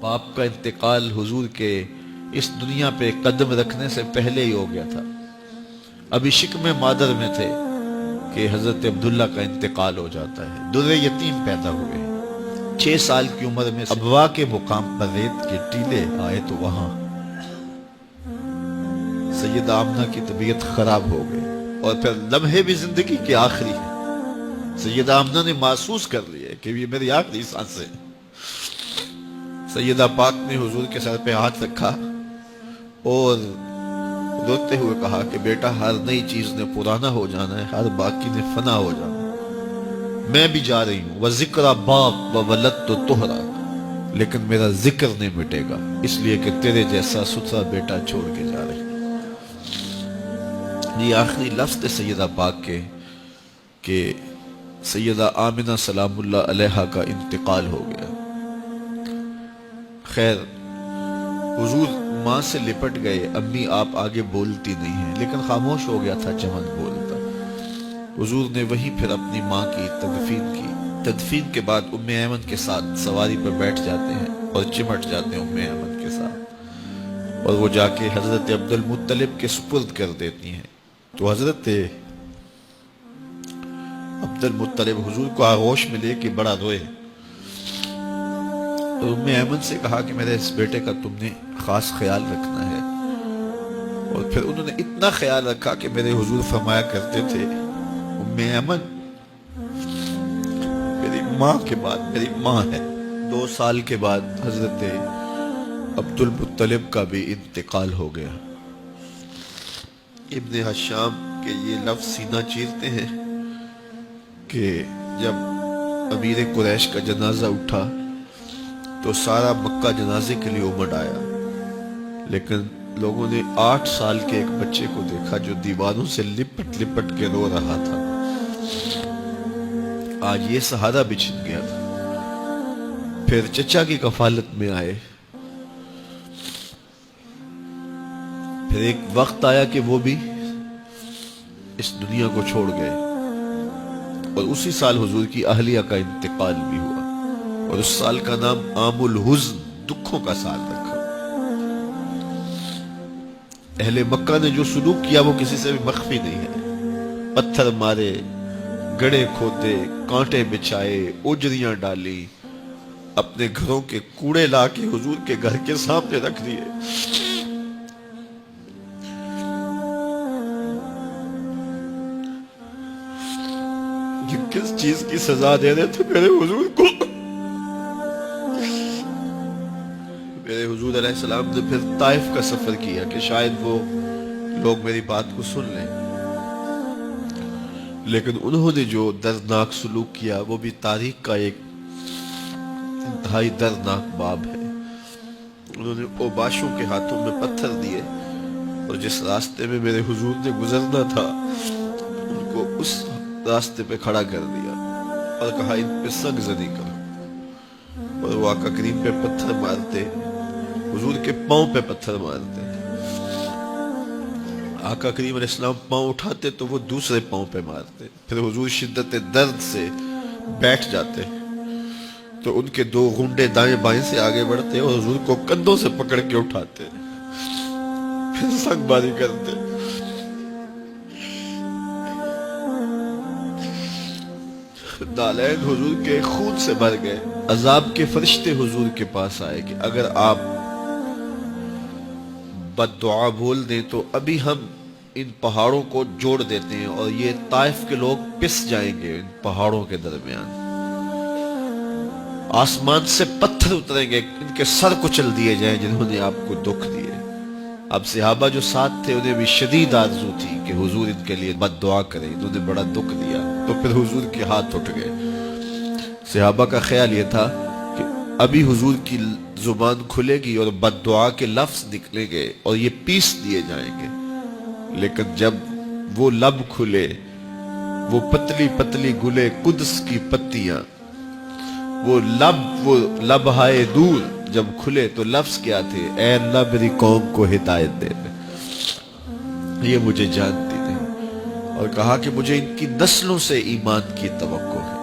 باپ کا انتقال حضور کے اس دنیا پہ قدم رکھنے سے پہلے ہی ہو گیا تھا. ابھی شکم مادر میں تھے کہ حضرت عبداللہ کا انتقال ہو جاتا ہے. در یتیم پیدا ہوئے. 6 سال کی عمر میں ابوا کے مقام پر ریت کے ٹیلے آئے تو وہاں سیدہ آمنہ کی طبیعت خراب ہو گئی. اور پھر لمحے بھی زندگی کے آخری ہیں. سیدہ آمنہ نے محسوس کر لیا کہ یہ میری آخری سانس ہے. سیدہ پاک نے حضور کے سر پہ ہاتھ رکھا اور روتے ہوئے کہا کہ بیٹا، ہر نئی چیز نے پرانا ہو جانا ہے، ہر باقی نے فنا ہو جانا ہے. میں بھی جا رہی ہوں. وَذِكْرَ بَاقْ وَوَلَدْتُ طُهْرًا، لیکن میرا ذکر نہیں مٹے گا، اس لیے کہ تیرے جیسا ستھرا بیٹا چھوڑ کے جا رہی ہوں. یہ آخری لفظ تھے سیدہ پاک کے کہ سیدہ آمنہ سلام اللہ علیہا کا انتقال ہو گیا. خیر، حضور ماں سے لپٹ گئے. امی آپ آگے بولتی نہیں ہیں، لیکن خاموش ہو گیا تھا چمن بولتا. حضور نے وہیں پھر اپنی ماں کی تدفین کی. تدفین کے بعد ام ایمن کے ساتھ سواری پر بیٹھ جاتے ہیں اور چمٹ جاتے ہیں ام ایمن کے ساتھ، اور وہ جا کے حضرت عبد المطلب کے سپرد کر دیتی ہیں. تو حضرت عبد المطلب حضور کو آغوش میں لے کے بڑا روئے اور ام ایمن سے کہا کہ میرے اس بیٹے کا تم نے خاص خیال رکھنا ہے. اور پھر انہوں نے اتنا خیال رکھا کہ میرے حضور فرمایا کرتے تھے، ام ایمن میری ماں کے بعد میری ماں ہے. 2 سال کے بعد حضرت عبد المطلب کا بھی انتقال ہو گیا. ابن حشام کے یہ لفظ سینہ چیرتے ہیں کہ جب امیر قریش کا جنازہ اٹھا تو سارا مکہ جنازے کے لیے امڑ آیا، لیکن لوگوں نے 8 سال کے ایک بچے کو دیکھا جو دیواروں سے لپٹ لپٹ کے رو رہا تھا. آج یہ سہارا بچھن گیا تھا. پھر چچا کی کفالت میں آئے. پھر ایک وقت آیا کہ وہ بھی اس دنیا کو چھوڑ گئے، اور اسی سال حضور کی اہلیہ کا انتقال بھی ہوا، اور اس سال کا نام عام الحزن، دکھوں کا سال رکھا. اہل مکہ نے جو سلوک کیا وہ کسی سے بھی مخفی نہیں ہے. پتھر مارے، گڑھے کھودے، کانٹے بچھائے، اجریاں ڈالی، اپنے گھروں کے کوڑے لا کے حضور کے گھر کے سامنے رکھ دیے. کس چیز کی سزا دے رہے تھے میرے حضور کو؟ میرے حضور علیہ السلام نے پھر طائف کا سفر کیا کہ شاید وہ لوگ میری بات کو سن لیں، لیکن انہوں نے جو دردناک سلوک کیا وہ بھی تاریخ کا ایک انتہائی دردناک باب ہے. انہوں نے اوباشوں کے ہاتھوں میں پتھر دیے، اور جس راستے میں میرے حضور نے گزرنا تھا ان کو اس راستے پہ کھڑا کر دیا اور کہا ان پہ سنگ زنی کرو. اور وہ آقا کریم پہ پتھر مارتے، حضور کے پاؤں پہ پتھر مارتے. آقا کریم علیہ السلام پاؤں اٹھاتے تو وہ دوسرے پاؤں پہ مارتے. پھر حضور شدت درد سے بیٹھ جاتے تو ان کے 2 گھنڈے دائیں بائیں سے آگے بڑھتے اور حضور کو کندھوں سے پکڑ کے اٹھاتے، پھر سنگ باری کرتے. نالین حضور کے خون سے بھر گئے. عذاب کے فرشتے حضور کے پاس آئے کہ اگر آپ بد دعا بول دیں تو ابھی ہم ان پہاڑوں کو جوڑ دیتے ہیں اور یہ طائف کے لوگ پس جائیں گے. ان پہاڑوں کے درمیان آسمان سے پتھر اتریں گے، ان کے سر کچل دیے جائیں جنہوں نے آپ کو دکھ دیے. اب صحابہ جو ساتھ تھے انہیں بھی شدید آرزو تھی کہ حضور ان کے لیے بد دعا کرے، انہوں نے بڑا دکھ دیا. تو پھر حضور کے ہاتھ اٹھ گئے. صحابہ کا خیال یہ تھا کہ ابھی حضور کی زبان کھلے گی اور بد دعا کے لفظ نکلیں گے اور یہ پیس دیے جائیں گے. لیکن جب وہ لب کھلے، وہ پتلی پتلی گلے قدس کی پتیاں، وہ لبہائے دور جب کھلے تو لفظ کیا تھے؟ اے اللہ میری قوم کو ہدایت دے دے. یہ مجھے جانتی تھی اور کہا کہ مجھے ان کی نسلوں سے ایمان کی توقع ہے.